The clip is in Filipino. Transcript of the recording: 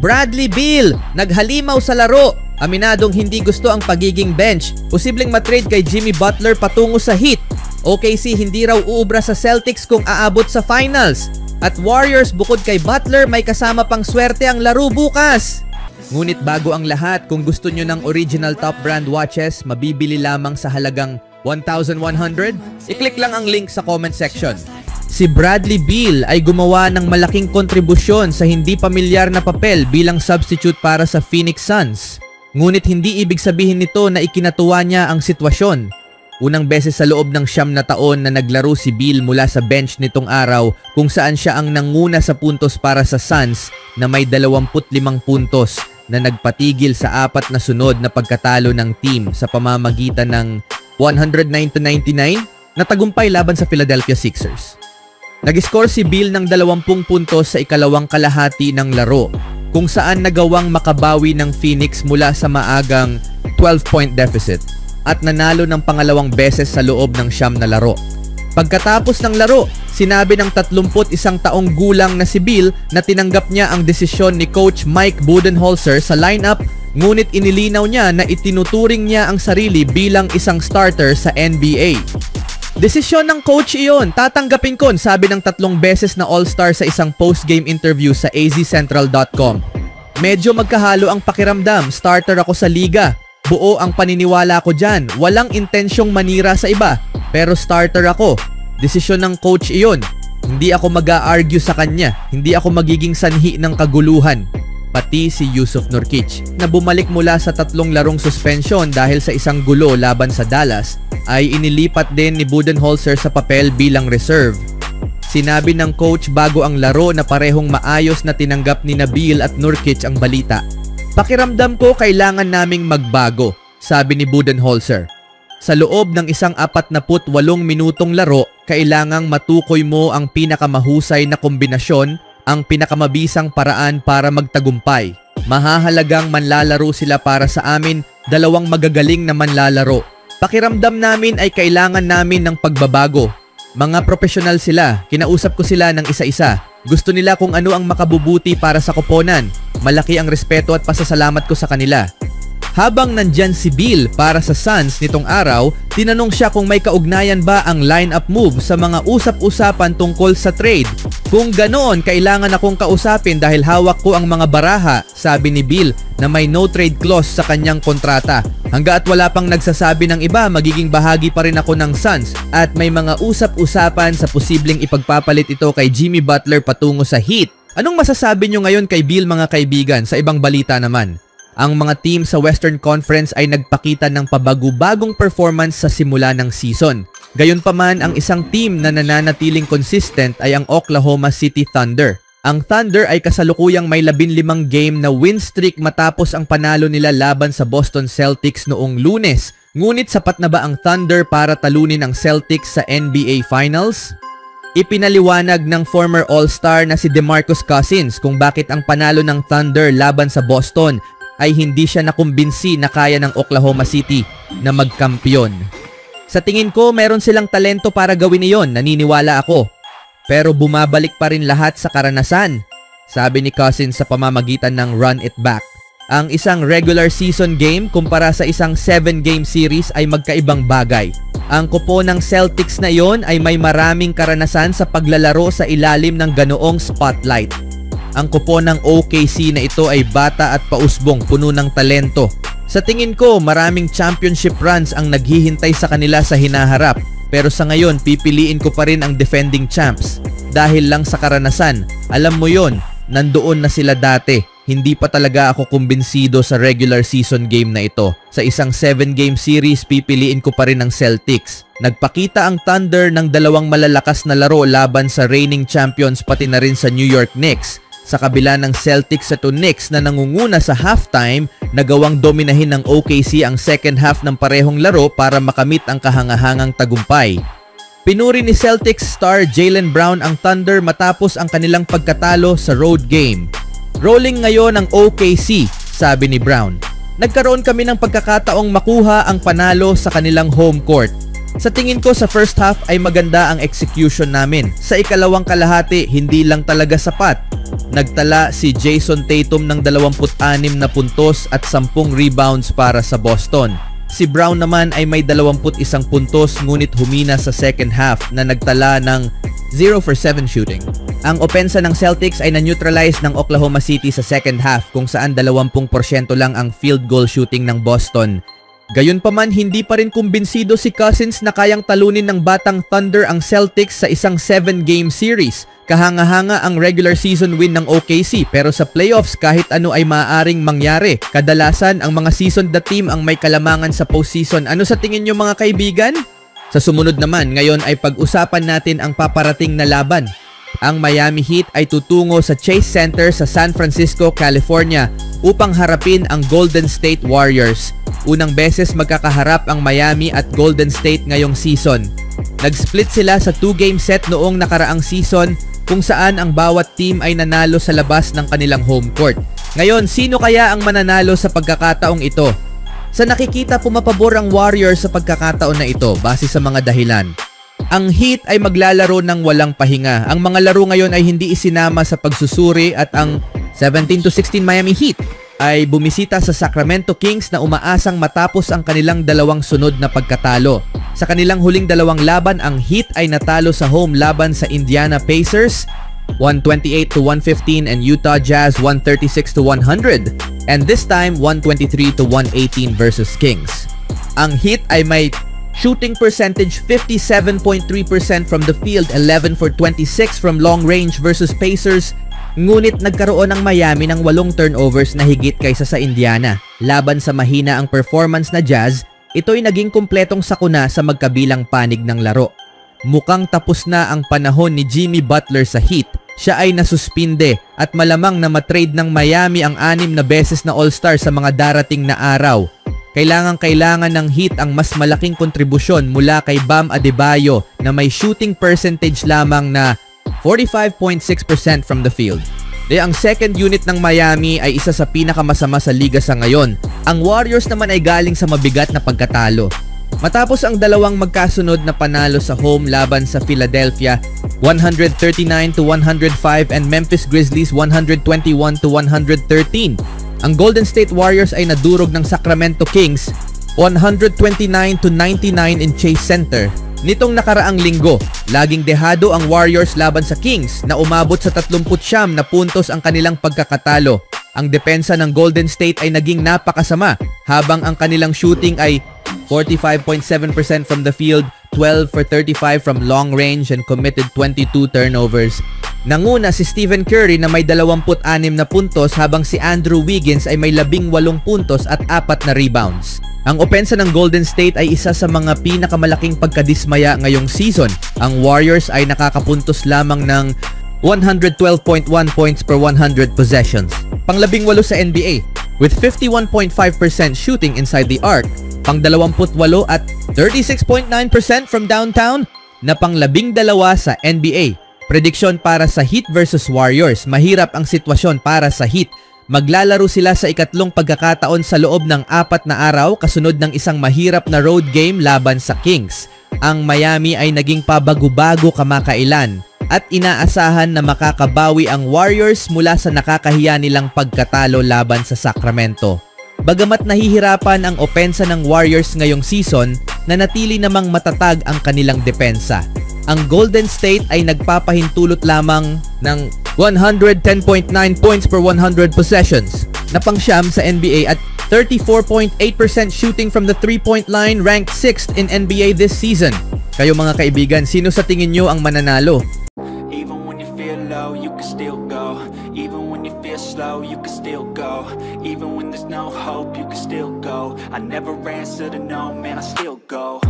Bradley Beal, naghalimaw sa laro. Aminadong hindi gusto ang pagiging bench. Posibleng matrade kay Jimmy Butler patungo sa Heat. OKC hindi raw uubra sa Celtics kung aabot sa finals. At Warriors bukod kay Butler may kasama pang swerte ang laro bukas. Ngunit bago ang lahat, kung gusto nyo ng original top brand watches, mabibili lamang sa halagang 1,100. I-click lang ang link sa comment section. Si Bradley Beal ay gumawa ng malaking kontribusyon sa hindi pamilyar na papel bilang substitute para sa Phoenix Suns. Ngunit hindi ibig sabihin nito na ikinatuwa niya ang sitwasyon. Unang beses sa loob ng 9 na taon na naglaro si Beal mula sa bench nitong araw kung saan siya ang nanguna sa puntos para sa Suns na may 25 puntos na nagpatigil sa 4 na sunod na pagkatalo ng team sa pamamagitan ng 109-99 na tagumpay laban sa Philadelphia Sixers. Nag-score si Beal ng 20 puntos sa ikalawang kalahati ng laro kung saan nagawang makabawi ng Phoenix mula sa maagang 12-point deficit at nanalo ng pangalawang beses sa loob ng 9 na laro. Pagkatapos ng laro, sinabi ng 31 taong gulang na si Beal na tinanggap niya ang desisyon ni Coach Mike Budenholzer sa lineup, ngunit inilinaw niya na itinuturing niya ang sarili bilang isang starter sa NBA. Desisyon ng coach iyon, tatanggapin ko, sabi ng 3 beses na All-Star sa isang post-game interview sa azcentral.com. Medyo magkahalo ang pakiramdam, starter ako sa liga. Buo ang paniniwala ko dyan, walang intensyong manira sa iba, pero starter ako. Desisyon ng coach iyon, hindi ako mag-a-argue sa kanya, hindi ako magiging sanhi ng kaguluhan. Pati si Jusuf Nurkic na bumalik mula sa 3 larong suspension dahil sa isang gulo laban sa Dallas ay inilipat din ni Budenholzer sa papel bilang reserve. Sinabi ng coach bago ang laro na parehong maayos na tinanggap ni Beal at Nurkic ang balita. Pakiramdam ko kailangan naming magbago, sabi ni Budenholzer. Sa loob ng isang 48 minutong laro, kailangang matukoy mo ang pinakamahusay na kombinasyon, ang pinakamabisang paraan para magtagumpay. Mahahalagang manlalaro sila para sa amin, 2 magagaling na manlalaro. Pakiramdam namin ay kailangan namin ng pagbabago. Mga profesional sila, kinausap ko sila ng isa-isa. Gusto nila kung ano ang makabubuti para sa koponan. Malaki ang respeto at pasasalamat ko sa kanila. Habang nandyan si Beal para sa Suns nitong araw, tinanong siya kung may kaugnayan ba ang lineup move sa mga usap-usapan tungkol sa trade. Kung ganoon, kailangan akong kausapin dahil hawak ko ang mga baraha, sabi ni Beal na may no trade clause sa kanyang kontrata. Hangga't wala pang nagsasabi ng iba, magiging bahagi pa rin ako ng Suns at may mga usap-usapan sa posibleng ipagpapalit ito kay Jimmy Butler patungo sa Heat. Anong masasabi nyo ngayon kay Beal, mga kaibigan? Sa ibang balita naman, ang mga team sa Western Conference ay nagpakita ng pabago-bagong performance sa simula ng season. Gayunpaman, ang isang team na nananatiling consistent ay ang Oklahoma City Thunder. Ang Thunder ay kasalukuyang may 15 game na win streak matapos ang panalo nila laban sa Boston Celtics noong Lunes. Ngunit sapat na ba ang Thunder para talunin ang Celtics sa NBA Finals? Ipinaliwanag ng former All-Star na si DeMarcus Cousins kung bakit ang panalo ng Thunder laban sa Boston ay hindi siya nakumbinsi na kaya ng Oklahoma City na magkampiyon. Sa tingin ko, meron silang talento para gawin iyon, naniniwala ako. Pero bumabalik pa rin lahat sa karanasan, sabi ni Cousins sa pamamagitan ng Run It Back. Ang isang regular season game kumpara sa isang 7-game series ay magkaibang bagay. Ang kupo ng Celtics na iyon ay may maraming karanasan sa paglalaro sa ilalim ng ganoong spotlight. Ang kupo ng OKC na ito ay bata at pausbong, puno ng talento. Sa tingin ko, maraming championship runs ang naghihintay sa kanila sa hinaharap. Pero sa ngayon, pipiliin ko pa rin ang defending champs. Dahil lang sa karanasan, alam mo yon, nandoon na sila dati. Hindi pa talaga ako kumbinsido sa regular season game na ito. Sa isang 7-game series, pipiliin ko pa rin ang Celtics. Nagpakita ang Thunder ng 2 malalakas na laro laban sa reigning champions pati na rin sa New York Knicks. Sa kabila ng Celtics at Knicks na nangunguna sa halftime, nagawang dominahin ng OKC ang second half ng parehong laro para makamit ang kahangahangang tagumpay. Pinuri ni Celtics star Jaylen Brown ang Thunder matapos ang kanilang pagkatalo sa road game. Rolling ngayon ang OKC, sabi ni Brown. Nagkaroon kami ng pagkakataong makuha ang panalo sa kanilang home court. Sa tingin ko sa first half ay maganda ang execution namin. Sa ikalawang kalahati, hindi lang talaga sapat. Nagtala si Jason Tatum ng 26 na puntos at 10 rebounds para sa Boston. Si Brown naman ay may 21 puntos ngunit humina sa second half na nagtala ng 0 for 7 shooting. Ang opensa ng Celtics ay na-neutralize ng Oklahoma City sa second half kung saan 20% lang ang field goal shooting ng Boston. Gayunpaman, hindi pa rin kumbinsido si Cousins na kayang talunin ng Batang Thunder ang Celtics sa isang 7-game series. Kahanga-hanga ang regular season win ng OKC pero sa playoffs kahit ano ay maaaring mangyari. Kadalasan ang mga seasoned na team ang may kalamangan sa postseason. Ano sa tingin nyo mga kaibigan? Sa sumunod naman, ngayon ay pag-usapan natin ang paparating na laban. Ang Miami Heat ay tutungo sa Chase Center sa San Francisco, California upang harapin ang Golden State Warriors. Unang beses magkakaharap ang Miami at Golden State ngayong season. Nag-split sila sa 2-game set noong nakaraang season kung saan ang bawat team ay nanalo sa labas ng kanilang home court. Ngayon, sino kaya ang mananalo sa pagkakataong ito? Sa nakikita, pumapabor ang Warriors sa pagkakataon na ito base sa mga dahilan. Ang Heat ay maglalaro ng walang pahinga. Ang mga laro ngayon ay hindi isinama sa pagsusuri at ang 17-16 Miami Heat ay bumisita sa Sacramento Kings na umaasang matapos ang kanilang dalawang sunod na pagkatalo. Sa kanilang huling dalawang laban, ang Heat ay natalo sa home laban sa Indiana Pacers 128-115 and Utah Jazz 136-100 and this time 123-118 versus Kings. Ang Heat ay may shooting percentage 57.3% from the field, 11 for 26 from long range versus Pacers. Ngunit nagkaroon ng Miami ng 8 turnovers na higit kaysa sa Indiana. Laban sa mahina ang performance na Jazz, ito'y naging kumpletong sakuna sa magkabilang panig ng laro. Mukhang tapos na ang panahon ni Jimmy Butler sa Heat. Siya ay nasuspinde at malamang na matrade ng Miami ang 6 na beses na All-Star sa mga darating na araw. Kailangan ng Heat ang mas malaking kontribusyon mula kay Bam Adebayo na may shooting percentage lamang na 45.6% from the field. Ang second unit ng Miami ay isa sa pinakamasama sa liga sa ngayon. Ang Warriors naman ay galing sa mabigat na pagkatalo. Matapos ang dalawang magkasunod na panalo sa home laban sa Philadelphia 139-105 and Memphis Grizzlies 121-113. Ang Golden State Warriors ay nadurog ng Sacramento Kings 129-99 in Chase Center. Nitong nakaraang linggo, laging dehado ang Warriors laban sa Kings na umabot sa 39 na puntos ang kanilang pagkakatalo. Ang depensa ng Golden State ay naging napakasama habang ang kanilang shooting ay 45.7% from the field, 12 for 35 from long range and committed 22 turnovers. Nanguna si Stephen Curry na may 26 na puntos habang si Andrew Wiggins ay may 18 puntos at 4 na rebounds. Ang opensa ng Golden State ay isa sa mga pinakamalaking pagkadismaya ngayong season. Ang Warriors ay nakakapuntos lamang ng 112.1 points per 100 possessions. Pang-18 sa NBA with 51.5% shooting inside the arc. Pang-28 at 36.9% from downtown na pang-12 sa NBA. Prediksyon para sa Heat versus Warriors. Mahirap ang sitwasyon para sa Heat. Maglalaro sila sa ikatlong pagkakataon sa loob ng 4 na araw kasunod ng isang mahirap na road game laban sa Kings. Ang Miami ay naging pabago-bago kamakailan at inaasahan na makakabawi ang Warriors mula sa nakakahiya nilang pagkatalo laban sa Sacramento. Bagamat nahihirapan ang opensa ng Warriors ngayong season, nanatili namang matatag ang kanilang depensa. Ang Golden State ay nagpapahintulot lamang ng 110.9 points per 100 possessions na pang-siyam sa NBA at 34.8% shooting from the 3-point line, ranked 6th in NBA this season. Kayo mga kaibigan, sino sa tingin nyo ang mananalo? Even when you feel low, you can still go. Even when you feel slow, you can still go. Even when there's no hope, you can still go. I never answer to no, man, I still go.